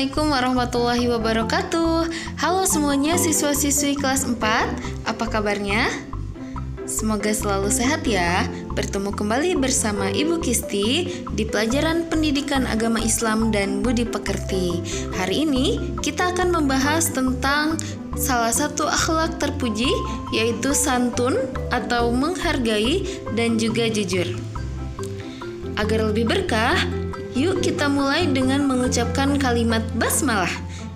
Assalamualaikum warahmatullahi wabarakatuh. Halo semuanya siswa-siswi kelas 4, apa kabarnya? Semoga selalu sehat ya. Bertemu kembali bersama Ibu Kisti di pelajaran Pendidikan Agama Islam dan Budi Pekerti. Hari ini kita akan membahas tentang salah satu akhlak terpuji, yaitu santun atau menghargai dan juga jujur. Agar lebih berkah, yuk kita mulai dengan mengucapkan kalimat basmalah.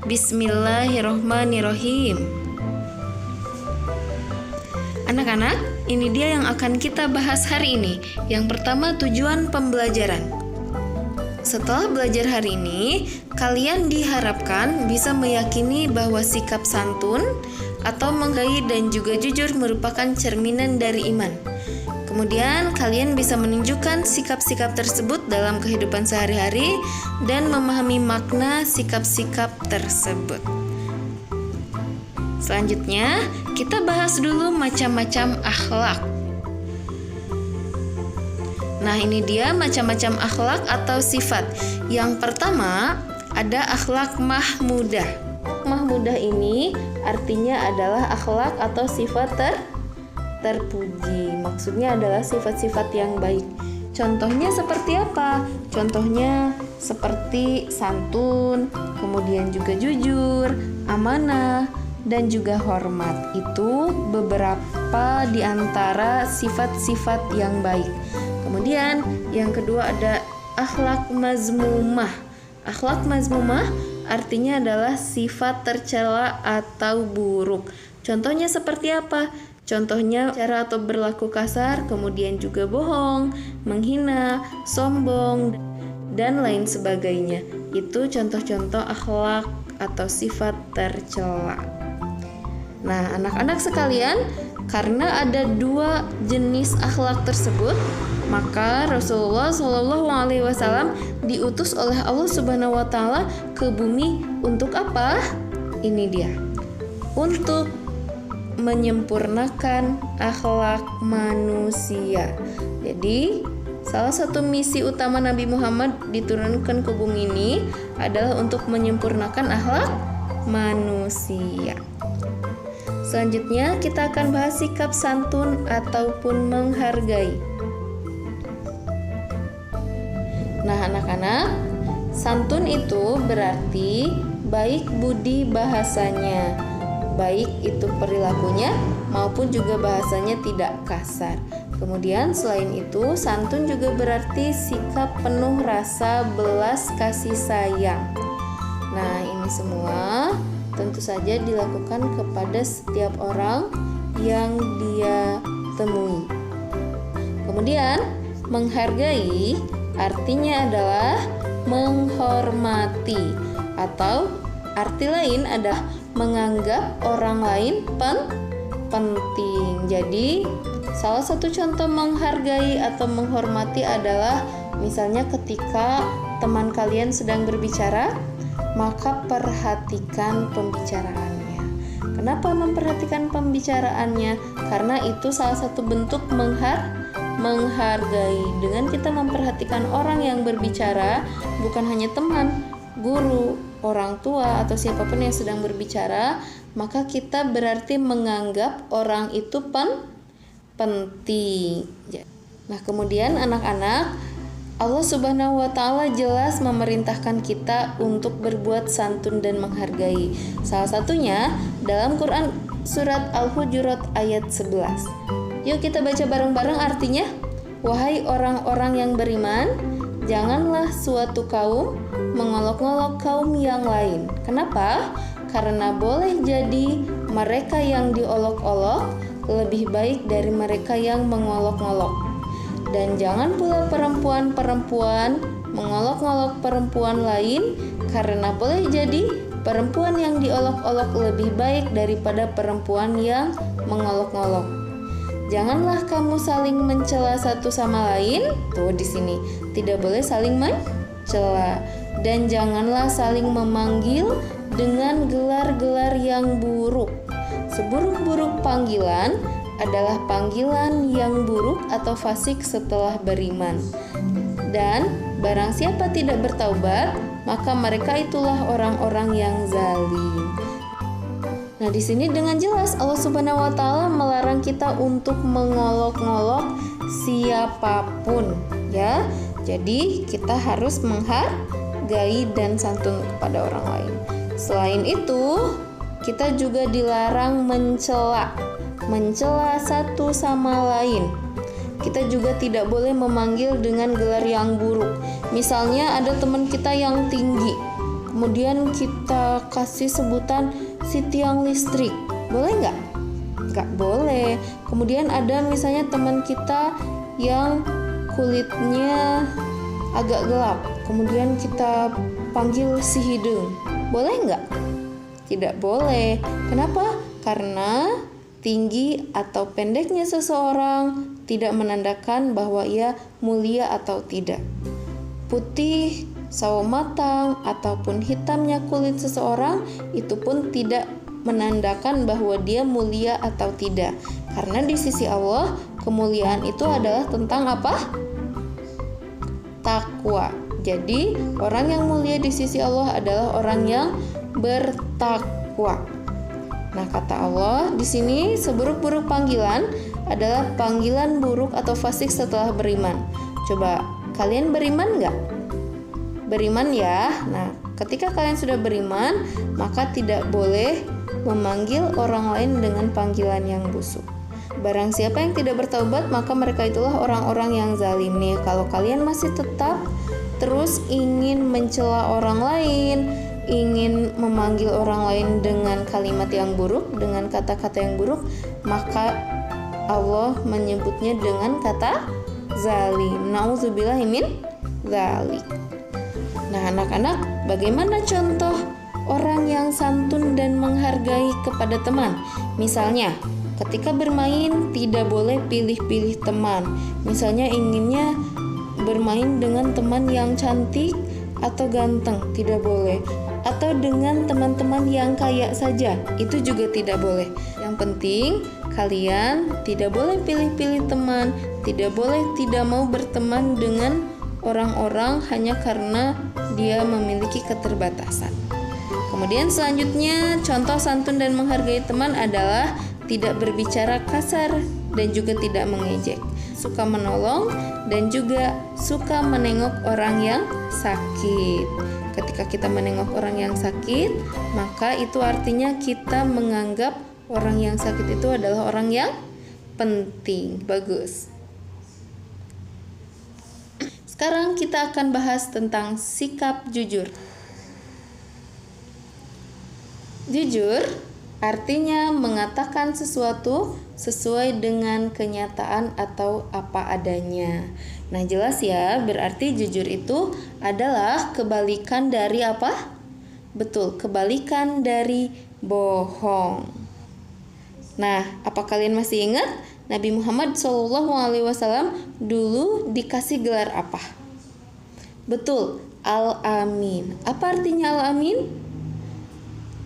Bismillahirrohmanirrohim. Anak-anak, ini dia yang akan kita bahas hari ini. Yang pertama, tujuan pembelajaran. Setelah belajar hari ini, kalian diharapkan bisa meyakini bahwa sikap santun atau menghargai dan juga jujur merupakan cerminan dari iman. Kemudian kalian bisa menunjukkan sikap-sikap tersebut dalam kehidupan sehari-hari dan memahami makna sikap-sikap tersebut. Selanjutnya, kita bahas dulu macam-macam akhlak. Nah, ini dia macam-macam akhlak atau sifat. Yang pertama, ada akhlak mahmudah. Mahmudah ini artinya adalah akhlak atau sifat terpuji. Maksudnya adalah sifat-sifat yang baik. Contohnya seperti apa? Contohnya seperti santun, kemudian juga jujur, amanah, dan juga hormat. Itu beberapa di antara sifat-sifat yang baik. Kemudian yang kedua ada akhlak mazmumah. Akhlak mazmumah artinya adalah sifat tercela atau buruk. Contohnya seperti apa? Contohnya cara atau berlaku kasar, kemudian juga bohong, menghina, sombong, dan lain sebagainya. Itu contoh-contoh akhlak atau sifat tercela. Nah, anak-anak sekalian, karena ada dua jenis akhlak tersebut, maka Rasulullah SAW diutus oleh Allah Subhanahu wa Ta'ala ke bumi untuk apa? Ini dia. Untuk menyempurnakan akhlak manusia. Jadi, salah satu misi utama Nabi Muhammad diturunkan ke bumi ini adalah untuk menyempurnakan akhlak manusia. Selanjutnya, kita akan bahas sikap santun ataupun menghargai. Nah, anak-anak, santun itu berarti baik budi bahasanya, baik itu perilakunya maupun juga bahasanya tidak kasar. Kemudian selain itu, santun juga berarti sikap penuh rasa belas kasih sayang. Nah, ini semua tentu saja dilakukan kepada setiap orang yang dia temui. Kemudian, menghargai artinya adalah menghormati, atau arti lain adalah menganggap orang lain penting. Jadi, salah satu contoh menghargai atau menghormati adalah misalnya ketika teman kalian sedang berbicara, maka perhatikan pembicaraannya. Kenapa memperhatikan pembicaraannya? Karena itu salah satu bentuk menghargai. Dengan kita memperhatikan orang yang berbicara, bukan hanya teman, guru, orang tua, atau siapapun yang sedang berbicara, maka kita berarti menganggap orang itu penting. Nah, kemudian anak-anak, Allah Subhanahu wa Ta'ala jelas memerintahkan kita untuk berbuat santun dan menghargai. Salah satunya dalam Quran surat Al-Hujurat ayat 11. Yuk kita baca bareng-bareng artinya. Wahai orang-orang yang beriman, janganlah suatu kaum mengolok-olok kaum yang lain. Kenapa? Karena boleh jadi mereka yang diolok-olok lebih baik dari mereka yang mengolok-olok. Dan jangan pula perempuan-perempuan mengolok-olok perempuan lain, karena boleh jadi perempuan yang diolok-olok lebih baik daripada perempuan yang mengolok-olok. Janganlah kamu saling mencela satu sama lain. Tuh di sini tidak boleh saling mencela. Dan janganlah saling memanggil dengan gelar-gelar yang buruk. Seburuk-buruk panggilan adalah panggilan yang buruk atau fasik setelah beriman. Dan barang siapa tidak bertaubat, maka mereka itulah orang-orang yang zalim. Nah, di sini dengan jelas Allah Subhanahu wa taala melarang kita untuk mengolok-ngolok siapapun, ya. Jadi, kita harus menghargai dan santun kepada orang lain. Selain itu, kita juga dilarang mencela satu sama lain. Kita juga tidak boleh memanggil dengan gelar yang buruk. Misalnya ada teman kita yang tinggi, kemudian kita kasih sebutan si tiang listrik, boleh nggak? Nggak boleh. Kemudian ada misalnya teman kita yang kulitnya agak gelap, kemudian kita panggil si hidung, boleh nggak? Tidak boleh. Kenapa? Karena tinggi atau pendeknya seseorang tidak menandakan bahwa ia mulia atau tidak. Putih, sawo matang, ataupun hitamnya kulit seseorang itu pun tidak menandakan bahwa dia mulia atau tidak. Karena di sisi Allah, kemuliaan itu adalah tentang apa? Takwa. Jadi, orang yang mulia di sisi Allah adalah orang yang bertakwa. Nah, kata Allah di sini seburuk-buruk panggilan adalah panggilan buruk atau fasik setelah beriman. Coba kalian beriman nggak? Beriman ya. Nah, ketika kalian sudah beriman, maka tidak boleh memanggil orang lain dengan panggilan yang busuk. Barang siapa yang tidak bertaubat, maka mereka itulah orang-orang yang zalim. Nih, kalau kalian masih tetap terus ingin mencela orang lain, ingin memanggil orang lain dengan kalimat yang buruk, dengan kata-kata yang buruk, maka Allah menyebutnya dengan kata zalim. Nauzubillahi min dzalik. Nah, anak-anak, bagaimana contoh orang yang santun dan menghargai kepada teman? Misalnya, ketika bermain tidak boleh pilih-pilih teman. Misalnya inginnya bermain dengan teman yang cantik atau ganteng, tidak boleh. Atau dengan teman-teman yang kaya saja, itu juga tidak boleh. Yang penting kalian tidak boleh pilih-pilih teman, tidak boleh tidak mau berteman dengan orang-orang hanya karena dia memiliki keterbatasan. Kemudian selanjutnya, contoh santun dan menghargai teman adalah tidak berbicara kasar dan juga tidak mengejek, suka menolong dan juga suka menengok orang yang sakit. Ketika kita menengok orang yang sakit, maka itu artinya kita menganggap orang yang sakit itu adalah orang yang penting. Bagus. Sekarang kita akan bahas tentang sikap jujur. Jujur artinya mengatakan sesuatu sesuai dengan kenyataan atau apa adanya. Nah, jelas ya, berarti jujur itu adalah kebalikan dari apa? Betul, kebalikan dari bohong. Nah, apa kalian masih ingat? Nabi Muhammad SAW dulu dikasih gelar apa? Betul, Al-Amin. Apa artinya Al-Amin?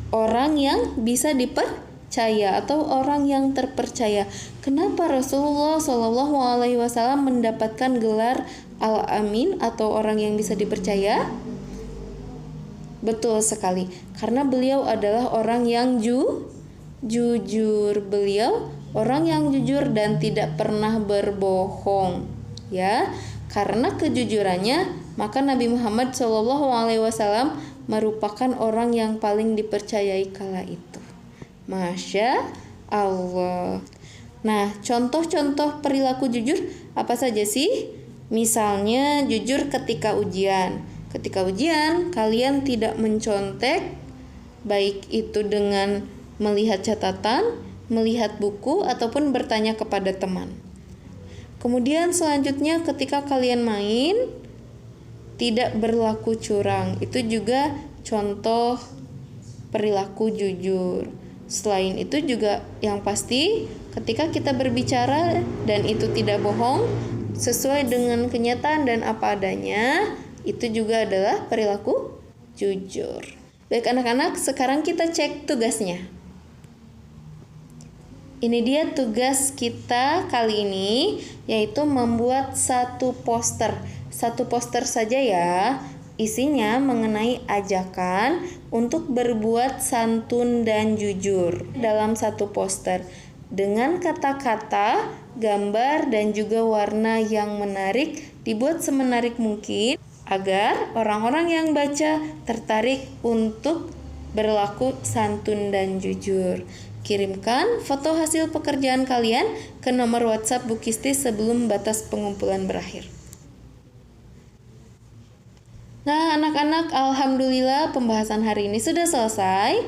Orang yang bisa dipercaya atau orang yang terpercaya. Kenapa Rasulullah SAW mendapatkan gelar Al-Amin atau orang yang bisa dipercaya? Betul sekali, karena beliau adalah orang yang jujur. Beliau orang yang jujur dan tidak pernah berbohong, ya. Karena kejujurannya, maka Nabi Muhammad SAW merupakan orang yang paling dipercayai kala itu. Masya Allah. Nah, contoh-contoh perilaku jujur apa saja sih? Misalnya jujur ketika ujian. Ketika ujian, kalian tidak mencontek, baik itu dengan melihat catatan, melihat buku, ataupun bertanya kepada teman. Kemudian selanjutnya ketika kalian main, tidak berlaku curang. Itu juga contoh perilaku jujur. Selain itu juga yang pasti ketika kita berbicara dan itu tidak bohong, sesuai dengan kenyataan dan apa adanya, itu juga adalah perilaku jujur. Baik anak-anak, sekarang kita cek tugasnya. Ini dia tugas kita kali ini, yaitu membuat satu poster. Satu poster saja ya. Isinya mengenai ajakan untuk berbuat santun dan jujur dalam satu poster dengan kata-kata, gambar, dan juga warna yang menarik, dibuat semenarik mungkin agar orang-orang yang baca tertarik untuk berlaku santun dan jujur. Kirimkan foto hasil pekerjaan kalian ke nomor WhatsApp Bukisti sebelum batas pengumpulan berakhir. Nah, anak-anak, alhamdulillah pembahasan hari ini sudah selesai.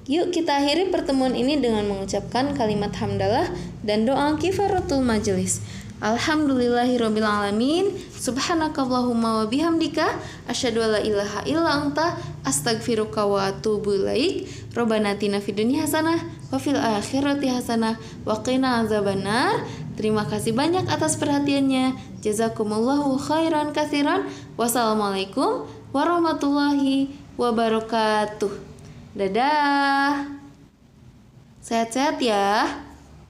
Yuk kita akhiri pertemuan ini dengan mengucapkan kalimat hamdalah dan doa kifaratul majelis. Alhamdulillahirabbil alamin. Subhanakallahumma wa bihamdika asyhadu alla ilaha illa anta astaghfiruka wa atubu ilaik. Rabbana atina fid dunya hasanah wa fil akhirati hasanah wa qina azabannar. Terima kasih banyak atas perhatiannya. Jazakumullahu khairan katsiran. Wassalamualaikum warahmatullahi wabarakatuh. Dadah. Sehat-sehat ya.